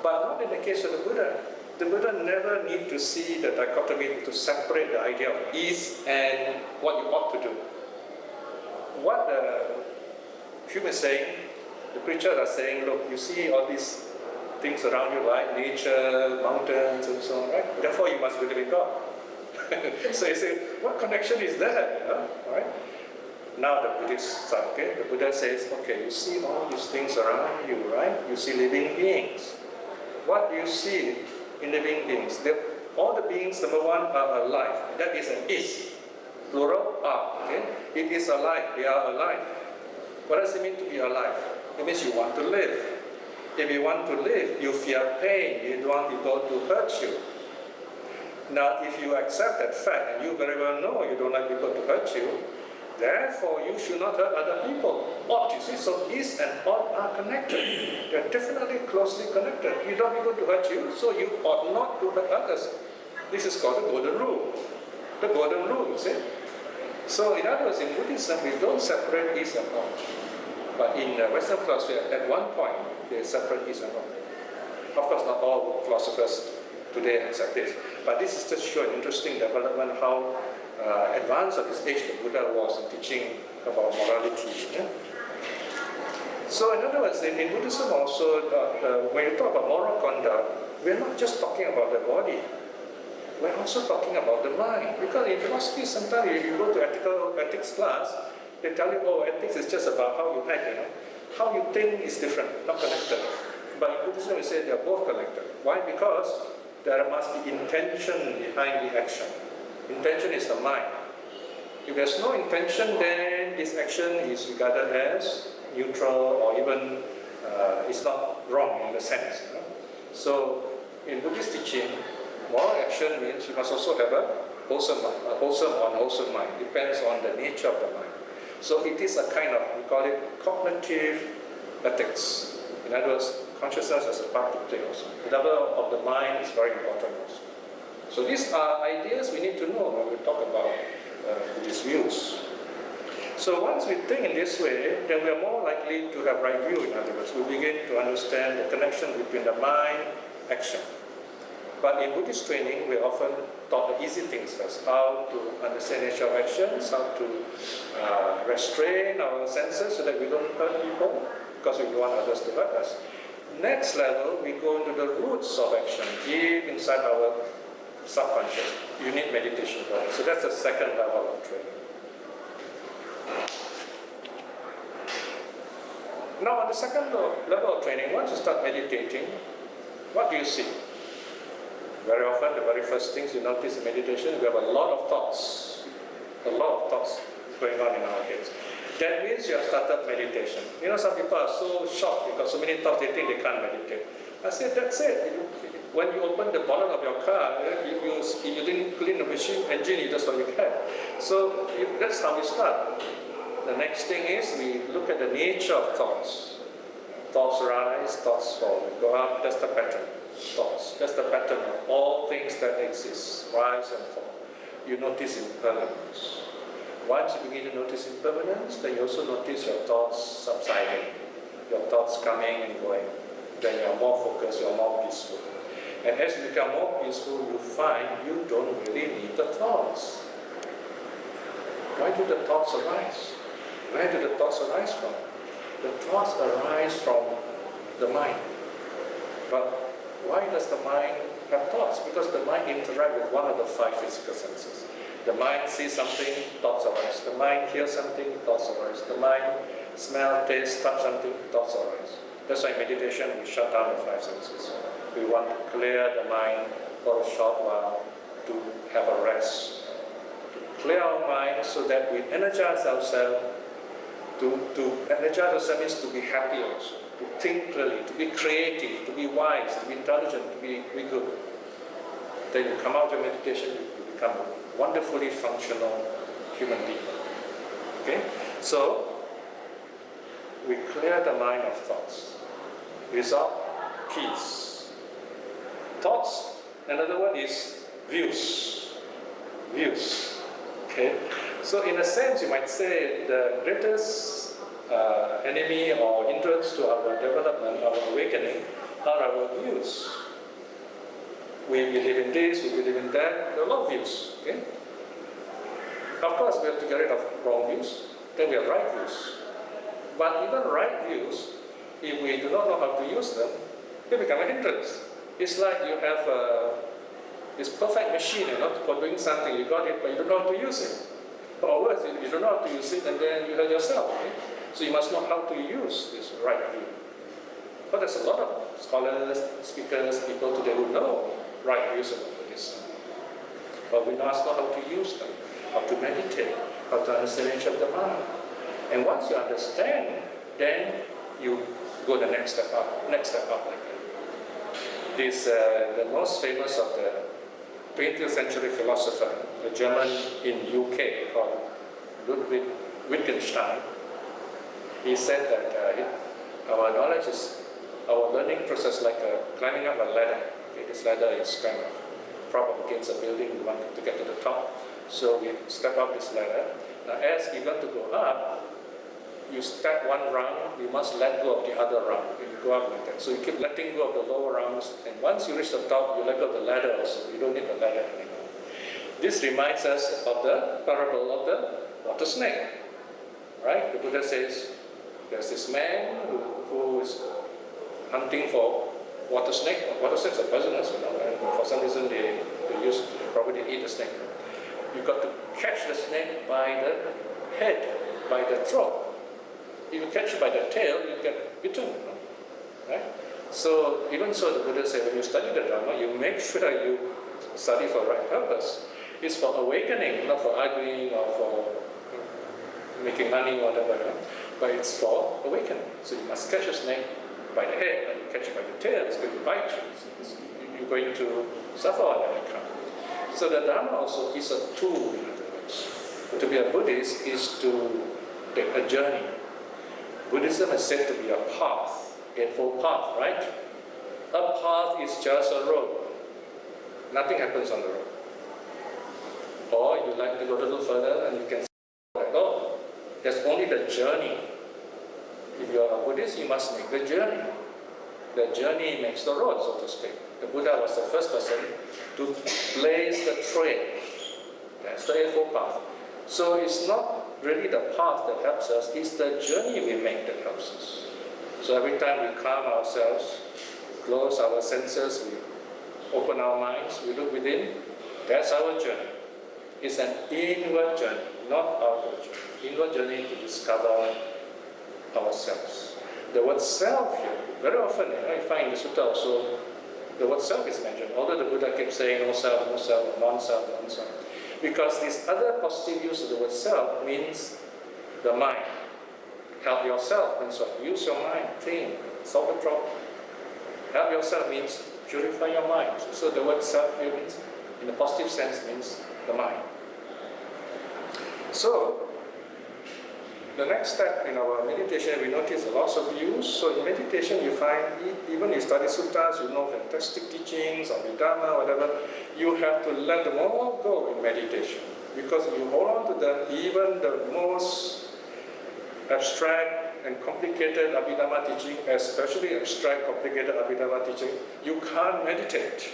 [SPEAKER 1] But not in the case of the Buddha. The Buddha never need to see the dichotomy to separate the idea of is and what you ought to do. What the human is saying, the preachers are saying, look, you see all these things around you, right? Nature, mountains, and so on, right? Therefore, you must believe in God. So you say, what connection is there? Right? Now the Buddhists are, okay? The Buddha says, okay, you see all these things around you, right? You see living beings. What do you see in living beings? All the beings, number one, are alive. That is an is. Plural, are. Okay? It is alive. They are alive. What does it mean to be alive? It means you want to live. If you want to live, you fear pain. You don't want people to hurt you. Now, if you accept that fact, and you very well know you don't like people to hurt you, therefore you should not hurt other people. Ought, you see, so is and ought are connected. They're definitely closely connected. You don't want people to hurt you, so you ought not to hurt others. This is called the golden rule. The golden rule, you see. So in other words, in Buddhism, we don't separate is and ought. But in Western philosophy, at one point, they separate is and ought. Of course, not all philosophers today accept this. But this is just show an interesting development how advanced of this age the Buddha was in teaching about morality. Yeah? So in other words, in Buddhism also, when you talk about moral conduct, we're not just talking about the body. We're also talking about the mind. Because in philosophy, sometimes if you go to ethics class, they tell you, oh, ethics is just about how you act, How you think is different, not connected. But in Buddhism, we say they are both connected. Why? Because there must be intention behind the action. Intention is the mind. If there's no intention, then this action is regarded as neutral or even it's not wrong in the sense. So in Buddhist teaching, moral action means you must also have a wholesome or unwholesome mind. Depends on the nature of the mind. So it is a kind of, we call it cognitive ethics. In other words, consciousness as a part to play also. The level of the mind is very important also. So these are ideas we need to know when we talk about Buddhist views. So once we think in this way, then we are more likely to have right view. In other words, we begin to understand the connection between the mind, action. But in Buddhist training, we often taught the easy things first. How to understand nature of actions, how to restrain our senses so that we don't hurt people, because we don't want others to hurt us. Next level, we go into the roots of action, deep inside our subconscious. You need meditation for it. So that's the second level of training. Now, on the second level of training, once you start meditating, what do you see? Very often, the very first things you notice in meditation, we have a lot of thoughts going on in our heads. That means you have started meditation. Some people are so shocked because so many thoughts, they think they can't meditate. I said, that's it. When you open the bonnet of your car, if you didn't clean the engine, that's what you had. So that's how we start. The next thing is we look at the nature of thoughts. Thoughts rise, thoughts fall. We go up, that's the pattern. Thoughts. That's the pattern of all things that exist. Rise and fall. You notice impermanence. Once you begin to notice impermanence, then you also notice your thoughts subsiding. Your thoughts coming and going. Then you are more focused, you are more peaceful. And as you become more peaceful, you find you don't really need the thoughts. Why do the thoughts arise? Where do the thoughts arise from? The thoughts arise from the mind. But why does the mind have thoughts? Because the mind interacts with one of the five physical senses. The mind sees something, thoughts arise. The mind hears something, thoughts arise. The mind smells, tastes, touch something, thoughts arise. That's why in meditation we shut down the five senses. We want to clear the mind for a short while, to have a rest, to clear our mind so that we energize ourselves. To energize ourselves means to be happy also, to think clearly, to be creative, to be wise, to be intelligent, to be good. Then you come out of meditation, you become a wonderfully functional human being. Okay? So, we clear the mind of thoughts. Result, peace. Thoughts, another one is views. Views. Okay? So in a sense, you might say the greatest enemy or hindrance to our development, our awakening, are our views. We believe in this, we believe in that, there are a lot of views. Okay? Of course, we have to get rid of wrong views, then we have right views. But even right views, if we do not know how to use them, they become a hindrance. It's like you have this perfect machine, for doing something, you got it, but you don't know how to use it. Or worse, you don't know how to use it, and then you hurt yourself. Okay? So you must know how to use this right view. But there's a lot of scholars, speakers, people today who know right views about Buddhism. But we must know how to use them, how to meditate, how to understand the nature of the mind. And once you understand, then you go the next step up like that. This, the most famous of the 20th century philosopher, a German in UK called Ludwig Wittgenstein, he said that our knowledge is, our learning process like climbing up a ladder. Okay, this ladder is kind of prop up against a building, we want to get to the top. So we step up this ladder. Now as you want to go up, you step one rung, you must let go of the other rung. You go up like that. So you keep letting go of the lower rungs, and once you reach the top, you let go of the ladder also. You don't need the ladder anymore. This reminds us of the parable of the water snake. Right? The Buddha says, there's this man who is hunting for water snake. Water snakes are poisonous, and for some reason they probably eat the snake. You've got to catch the snake by the head, by the throat. If you catch it by the tail, you get bitten. Right? So, even so, the Buddha said, when you study the Dharma, you make sure you study for the right purpose. It's for awakening, not for arguing or for making money or whatever. But it's for awakening. So you must catch a snake by the head, and you catch it by the tail, it's going to bite you. So you're going to suffer on that account. So the Dharma also is a tool, in other words. To be a Buddhist is to take a journey. Buddhism is said to be a path, eightfold path, right? A path is just a road. Nothing happens on the road. Or you like to go a little further and you can say, oh, there's only the journey. If you are a Buddhist, you must make the journey. The journey makes the road, so to speak. The Buddha was the first person to blaze the trail. That's the eightfold path. So it's not really the path that helps us, it's the journey we make that helps us. So every time we calm ourselves, close our senses, we open our minds, we look within, that's our journey. It's an inward journey, not outward journey. Inward journey to discover ourselves. The word self here, very often, you find in the sutta also, the word self is mentioned, although the Buddha kept saying no self, non-self, non-self. Because this other positive use of the word self means the mind. Help yourself means what? Use your mind, think, solve the problem. Help yourself means purify your mind. So the word self here means, in a positive sense, means the mind. So, the next step in our meditation, we notice lots of views. So in meditation, you find, even you study suttas, you know fantastic teachings or Dharma, whatever, you have to let them all go in meditation. Because if you hold on to them, even the most abstract and complicated Abhidharma teaching, especially abstract, complicated Abhidharma teaching, you can't meditate.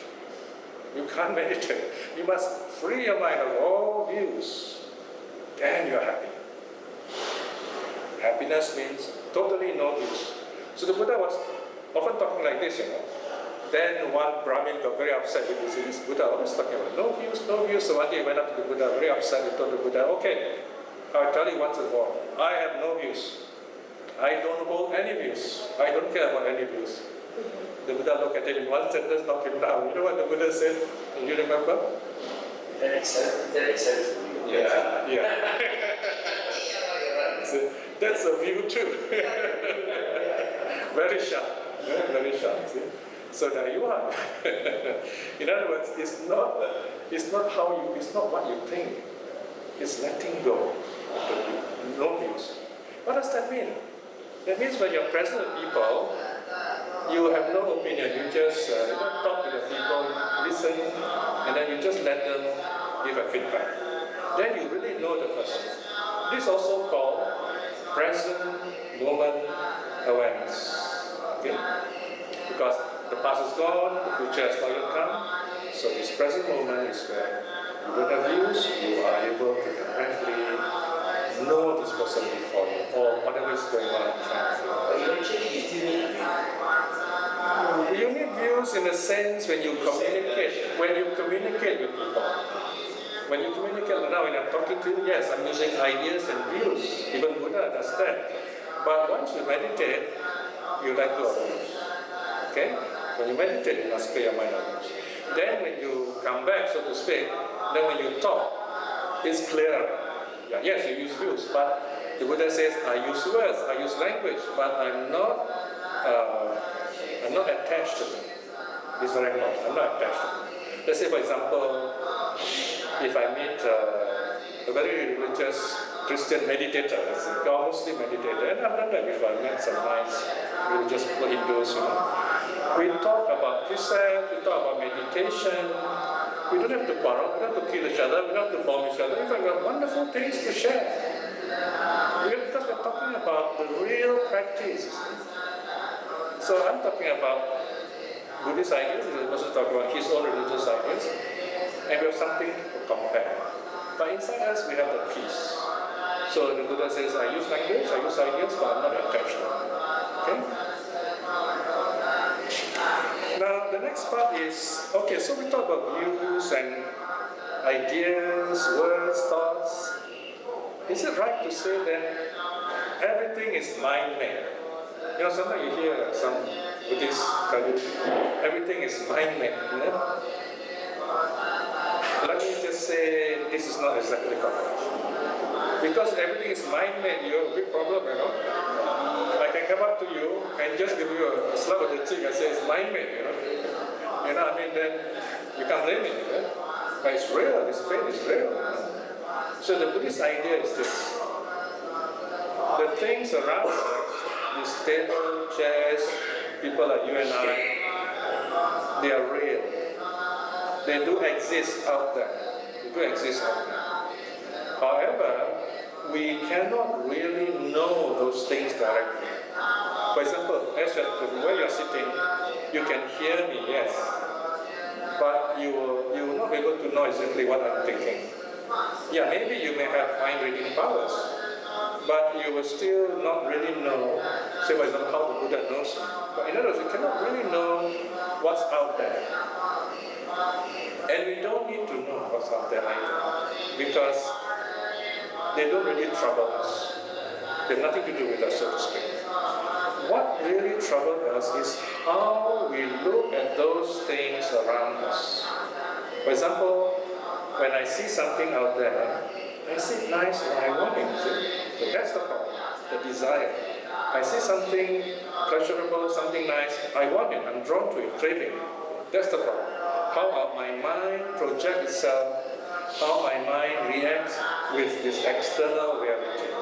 [SPEAKER 1] You can't meditate. You must free your mind of all views. Then you're happy. Happiness means totally no views. So the Buddha was often talking like this, Then one Brahmin got very upset with this Buddha always talking about no views, no views. So one day he went up to the Buddha, very upset, and told the Buddha, okay, I'll tell you once and for all, I have no views. I don't hold any views. I don't care about any views. The Buddha looked at him in one sentence, knocked him down. You know what the Buddha said? Do you remember?
[SPEAKER 3] That makes sense.
[SPEAKER 1] Yeah. So that's a view too. Very sharp. Very sharp. See? So there you are. In other words, it's not what you think. It's letting go of the no views. What does that mean? That means when you're present with people, you have no opinion. You just talk to the people, listen, and then you just let them give a feedback. Then you really know the person. This is also called present moment awareness. Okay? Because the past is gone, the future has not yet come. So this present moment is where you don't have views, you are able to directly know this person before you, or whatever is going on in front of you.
[SPEAKER 3] But eventually you still need to be.
[SPEAKER 1] You need views in a sense when you communicate with people. When you communicate, now when I'm talking to you, yes, I'm using ideas and views. Even Buddha does that. But once you meditate, you let go of those. Okay? When you meditate, you must clear your mind of those. Then when you come back, so to speak, then when you talk, it's clearer. Yeah, yes, you use views, but the Buddha says, I use words, I use language, but I'm not attached to them. It's very important. I'm not attached to them. Let's say, for example, if I meet a very religious Christian meditator, let's say, or Muslim meditator, and I've done that before. I met some nice religious people, Hindus, We talk about precepts, we talk about meditation. We don't have to quarrel, we don't have to kill each other, we don't have to bomb each other. In fact, we have wonderful things to share. Because we're talking about the real practice. So I'm talking about Buddhist ideas, the person talking about his own religious ideas, and we have something to compare. But inside us, we have the peace. So the Buddha says, I use language, I use ideas, but I'm not attached to them. Okay? Now, the next part is, okay, so we talk about views and ideas, words, thoughts. Is it right to say that everything is mind-made? You know, sometimes you hear some Buddhists tell you, everything is mind-made. Let me just say, this is not exactly correct. Because everything is mind-made, you have a big problem, I can come up to you and just give you a slap on the cheek and say it's mind-made, then you can't blame me, But it's real, this pain is real. So the Buddhist idea is this. The things around us, these table, chairs, people like you and I, they are real. They do exist out there. However, we cannot really know those things directly. For example, where you're sitting, you can hear me, yes. But you will not be able to know exactly what I'm thinking. Yeah, maybe you may have mind reading powers, but you will still not really know, say for example, how the Buddha knows you. But in other words, you cannot really know what's out there. And we don't need to know what's out there either, because they don't really trouble us. They have nothing to do with us, so to speak. What really troubles us is how we look at those things around us. For example, when I see something out there, I see it nice and I want it. So that's the problem, the desire. I see something pleasurable, something nice, I want it, I'm drawn to it, craving it. That's the problem. How my mind projects itself, how my mind reacts with this external reality.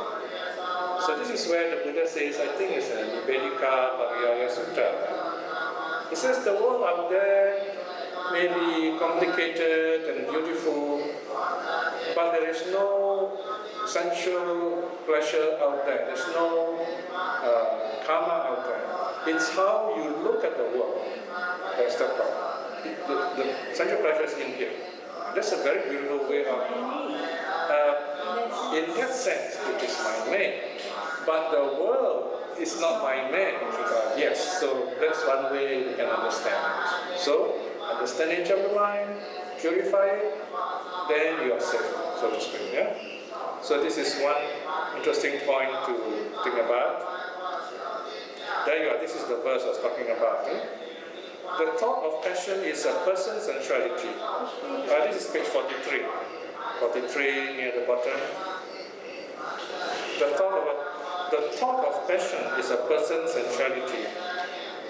[SPEAKER 1] So this is where the Buddha says, I think it's a Nibbedika Pariyaya Sutta. He says the world out there may be complicated and beautiful, but there is no sensual pleasure out there. There's no karma out there. It's how you look at the world. That's the problem. The sensual pleasure is in here. That's a very beautiful way of. In that sense, it is mind-made. But the world is not mind-made. Yes, so that's one way we can understand it. So, understand each of the mind, purify it, then you are safe, so to speak. Yeah? So this is one interesting point to think about. is the verse I was talking about. The thought of passion is a person's sensuality. This is page 43. 43 near the bottom. The thought of passion is a person's sensuality.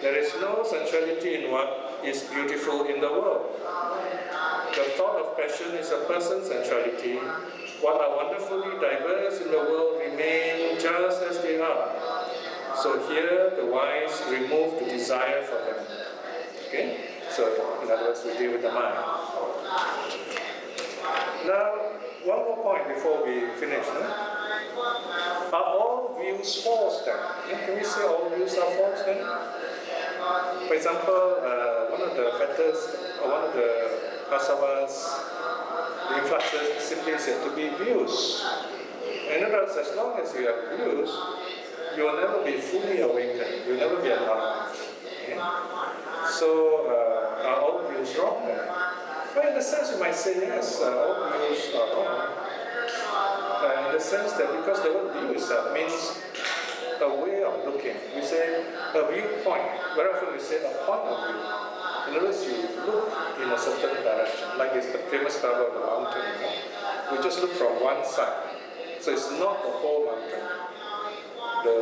[SPEAKER 1] There is no sensuality in what is beautiful in the world. The thought of passion is a person's sensuality. What are wonderfully diverse in the world remain just as they are. So here the wise remove the desire for them. Okay? So in other words, we deal with the mind. Now, one more point before we finish. Are all views false then? Can we say all views are false then? For example, one of the factors, or one of the pasavas, the influxes simply said to be views. In other words, as long as you have views, you will never be fully awakened, you will never be enlightened. Okay? So, are all views wrong then? Well, in the sense you might say yes, all views are wrong. In the sense that because the word view itself means a way of looking. We say a viewpoint. Very often we say a point of view. In other words, you look in a certain direction, like this famous parable of the mountain. We just look from one side. So it's not the whole mountain. The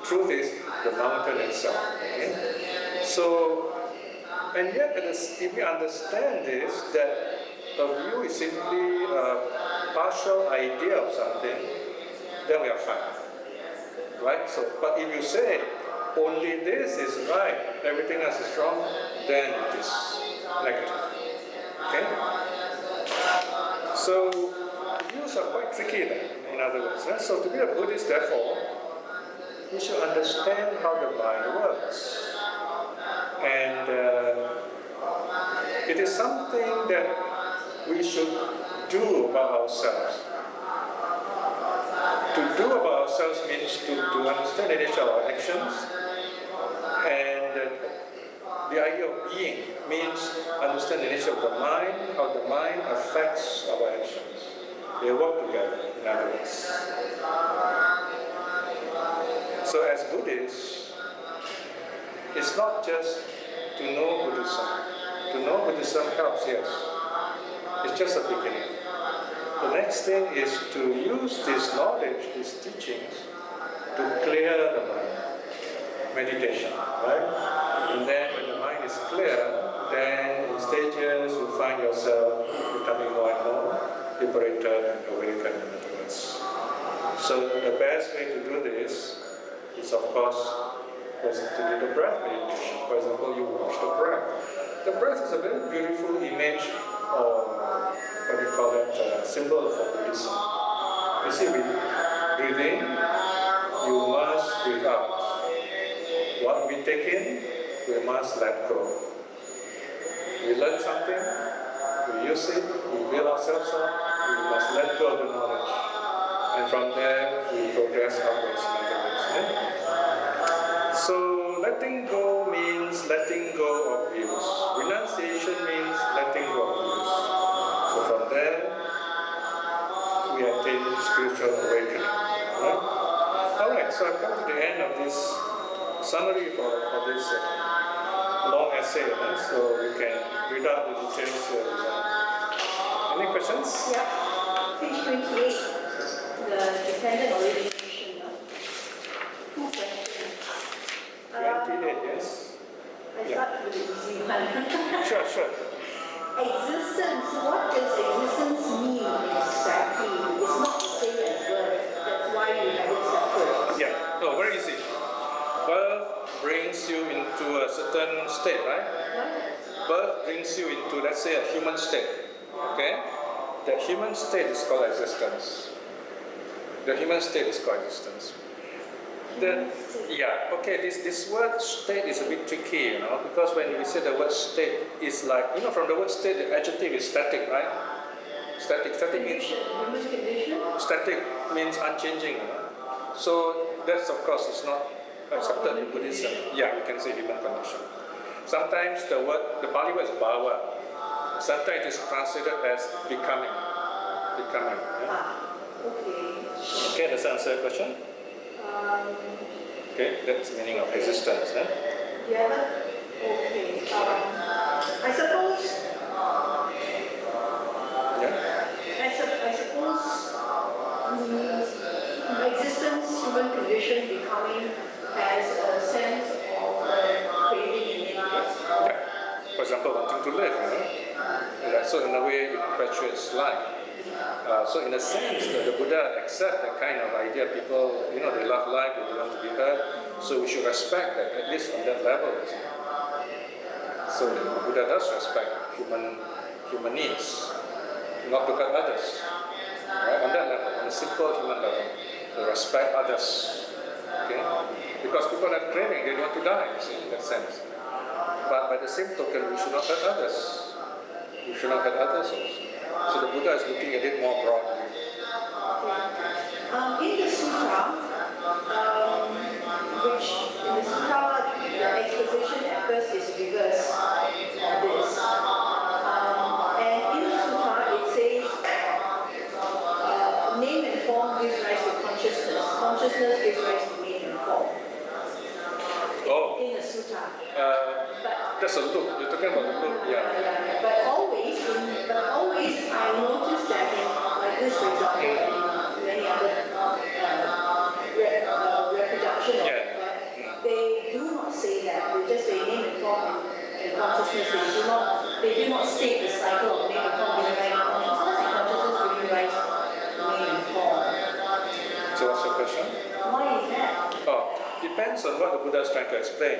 [SPEAKER 1] truth is the mountain itself. Okay? So, and yet if we understand this, that a view is simply a partial idea of something, then we are fine. Right? So, but if you say only this is right, everything else is wrong, then it is negative. Okay? So views are quite tricky then, in other words. So to be a Buddhist, therefore, you should understand how the mind works. And it is something that we should do about ourselves. To do about ourselves means to understand the nature of our actions, and the idea of being means understand the nature of the mind, how the mind affects our actions. They work together, in other words. So as Buddhists, it's not just to know Buddhism. To know Buddhism helps, yes. It's just a beginning. The next thing is to use this knowledge, these teachings, to clear the mind. Meditation, right? And then when the mind is clear, then in stages you find yourself becoming more and more liberated and awakened, in other words. So the best way to do this is, of course, to do the breath meditation. For example, you watch the breath. The breath is a very beautiful image, or what do you call it, symbol for Buddhism. You see, we breathe in, you must breathe out. What we take in, we must let go. We learn something, we use it, we build ourselves up, we must let go of the knowledge. And from there, we progress upwards, in other words. So, letting go means letting go of views. Renunciation means letting go of views. So from there, we attain spiritual awakening. Alright, so I've come to the end of this summary for this long essay, so you can read out the details here. Any questions?
[SPEAKER 2] Yeah. Page 28, the dependent origination. Two questions.
[SPEAKER 1] 28, yes?
[SPEAKER 2] I start with the easy one.
[SPEAKER 1] Sure.
[SPEAKER 2] Existence, what does existence mean exactly? It's not the same as birth. That's why you have it separate.
[SPEAKER 1] Yeah, very easy. Birth brings you into a certain state, right?
[SPEAKER 2] What?
[SPEAKER 1] Birth brings you into, let's say, a human state. Okay? The human state is called existence. The human state is called existence. This word state is a bit tricky, because when we say the word state, it's like, from the word state, the adjective is static, right? Static means
[SPEAKER 2] Human condition?
[SPEAKER 1] static means unchanging. So that's, of course, is not accepted in Buddhism. Yeah, you can say human condition. Sometimes the Pali word is bhava. Sometimes it is translated as becoming.
[SPEAKER 2] Okay.
[SPEAKER 1] Okay, does that answer your question? Okay, that's the meaning of existence.
[SPEAKER 2] Yeah, okay. I suppose,
[SPEAKER 1] Yeah.
[SPEAKER 2] I suppose existence, human condition becoming has a sense of craving in it, yes?
[SPEAKER 1] Yeah. For example, wanting to live, Right, so in a way, it perpetuates life. So in a sense, the Buddha accept that kind of idea. People, they love life, they want to be heard. So we should respect that, at least on that level. So the Buddha does respect human needs, not to hurt others. Right? On that level, on a simple human level, to respect others. Okay? Because people have craving, they want to die, in that sense. But by the same token, we should not hurt others. We should not hurt others also. So the Buddha is looking at it more broadly.
[SPEAKER 2] In the sutta, the exposition at first is reverse of this. And in the sutta it says, name and form gives rise to consciousness. Consciousness gives rise to name and form. In the sutta.
[SPEAKER 1] That's a loop. You're talking about the loop, yeah.
[SPEAKER 2] But always I noticed that in like this, for example, and in many other reproduction of that, they do not say that. They just say name and form and consciousness. They do not state the cycle of name and form giving rise to consciousness and consciousness giving rise to name and form.
[SPEAKER 1] So what's your question?
[SPEAKER 2] Why is that?
[SPEAKER 1] Depends on what the Buddha is trying to explain.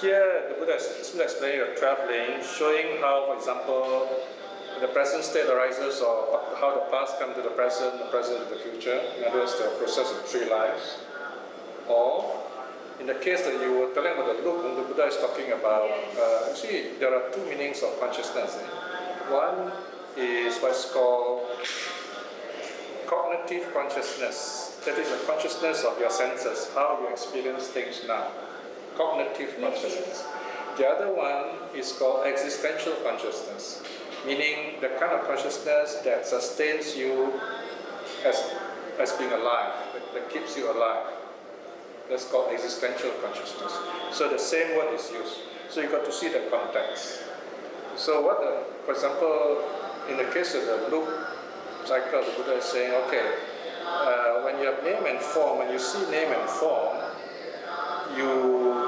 [SPEAKER 1] Here, the Buddha is still explaining of traveling, showing how, for example, the present state arises, or how the past comes to the present to the future. In other words, the process of three lives. Or, in the case that you were telling about the loop, when the Buddha is talking about, see, there are two meanings of consciousness. One is what's called cognitive consciousness. That is the consciousness of your senses, how you experience things now. Cognitive consciousness. The other one is called existential consciousness, meaning the kind of consciousness that sustains you as being alive, that keeps you alive. That's called existential consciousness. So the same word is used. So you got to see the context. So for example, in the case of the loop cycle, the Buddha is saying, okay, when you have name and form, when you see name and form, you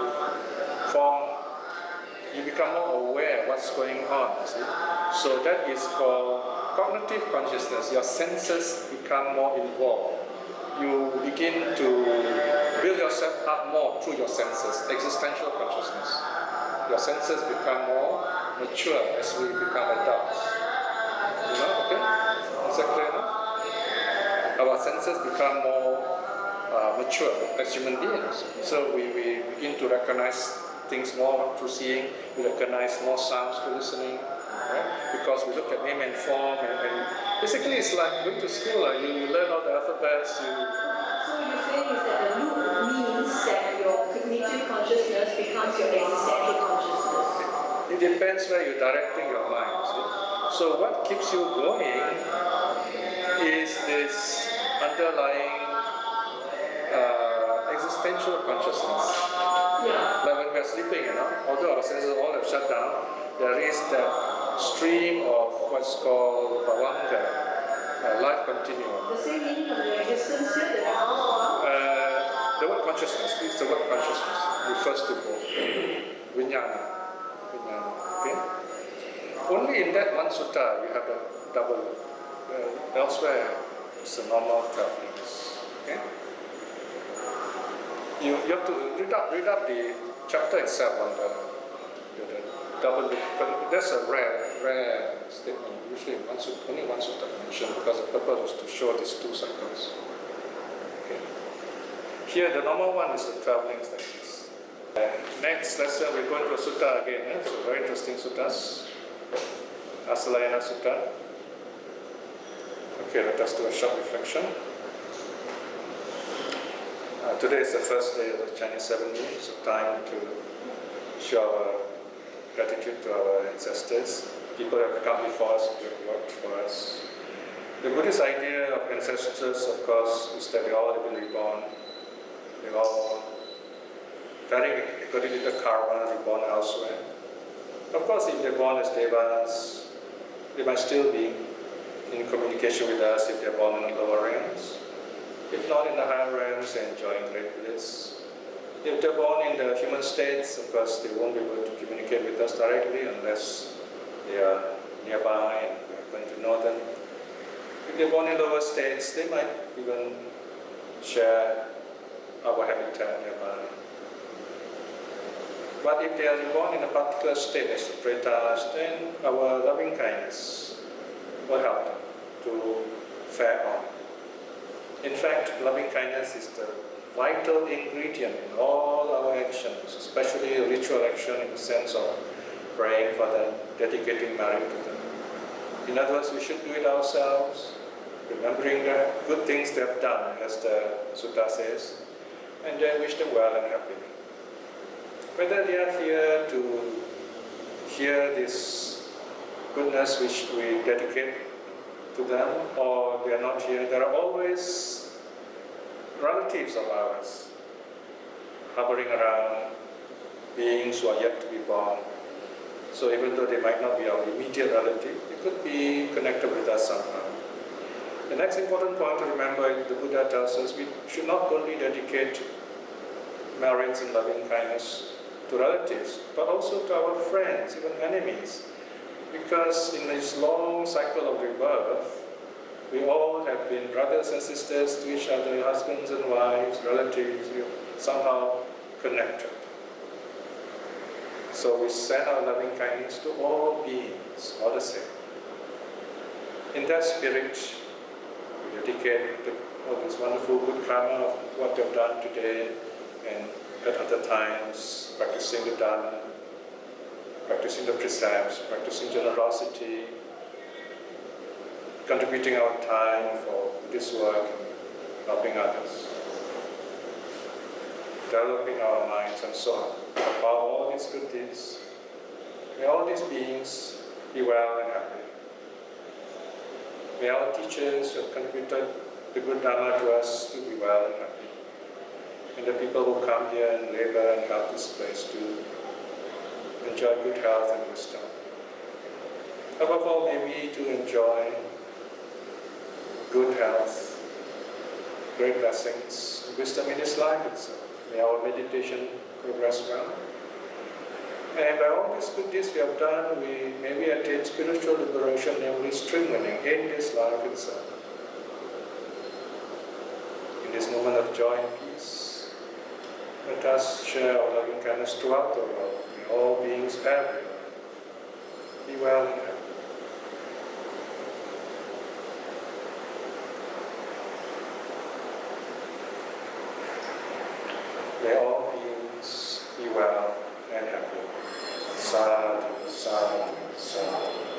[SPEAKER 1] become more aware of what's going on, see? So that is called cognitive consciousness. Your senses become more involved. You begin to build yourself up more through your senses, existential consciousness. Your senses become more mature as we become adults. Okay? Is that clear enough? Our senses become more mature as human beings. So we begin to recognize things more through seeing, we recognize more sounds through listening, right? Because we look at name and form, and basically it's like going to school, you learn all the alphabets. So
[SPEAKER 2] you're saying is that the loop means that your cognitive consciousness becomes your existential consciousness?
[SPEAKER 1] It depends where you're directing your mind. See? So what keeps you going is this underlying existential consciousness.
[SPEAKER 2] Yeah.
[SPEAKER 1] Like when we are sleeping, although our senses all have shut down, there is that stream of what's called bhavanga, life continuum.
[SPEAKER 2] The same meaning of the existence here that I asked about?
[SPEAKER 1] The word consciousness, it's the word consciousness, refers to both. Vijnana. Okay? Only in that one sutta you have the double. Elsewhere, it's a normal travelings. Okay? You have to read up the chapter itself on the double loop. But that's a rare statement. Usually only one sutta mentioned, because the purpose was to show these two cycles. Okay. Here the normal one is the travelling stages. Next lesson we're going to a sutta again. So very interesting suttas. Asalayana Sutta. Okay, let us do a short reflection. Today is the first day of the Chinese 7 moon, so time to show our gratitude to our ancestors, people who have come before us, who have worked for us. The Buddhist idea of ancestors, of course, is that they all have been reborn, they all varying according to the karma reborn elsewhere. Of course, if they're born as devas, they might still be in communication with us if they're born in the lower realms. If not in the higher realms, they're enjoying great bliss. If they're born in the human states, of course, they won't be able to communicate with us directly unless they are nearby and we're going to know them. If they're born in lower states, they might even share our habitat nearby. But if they are reborn in a particular state as pretas, then our loving kindness will help them to fare on. In fact, loving kindness is the vital ingredient in all our actions, especially ritual action in the sense of praying for them, dedicating marriage to them. In other words, we should do it ourselves, remembering the good things they have done, as the sutta says, and then wish them well and happy. Whether they are here to hear this goodness which we dedicate to them, or they are not here, there are always relatives of ours hovering around, beings who are yet to be born. So even though they might not be our immediate relative, they could be connected with us somehow. The next important point to remember, the Buddha tells us, we should not only dedicate merits and loving kindness to relatives, but also to our friends, even enemies. Because in this long cycle of rebirth, we all have been brothers and sisters to each other, husbands and wives, relatives, we are somehow connected. So we send our loving kindness to all beings, all the same. In that spirit, we dedicate all this wonderful good karma of what they've done today and at other times, practicing the Dharma, practicing the precepts, practicing generosity, contributing our time for this work, helping others, developing our minds and so on. Above all these good deeds, may all these beings be well and happy. May our teachers who have contributed the good Dharma to us to be well and happy. And the people who come here and labor and help this place to enjoy good health and wisdom. Above all, may we too enjoy good health, great blessings, and wisdom in this life itself. May our meditation progress well. And by all these good deeds we have done, may we attain spiritual liberation, namely strengthening in this life itself. In this moment of joy and peace, let us share our loving kindness throughout the world. May all beings everywhere be well and happy. May all beings be well and happy. Sadhu, sadhu, sadhu.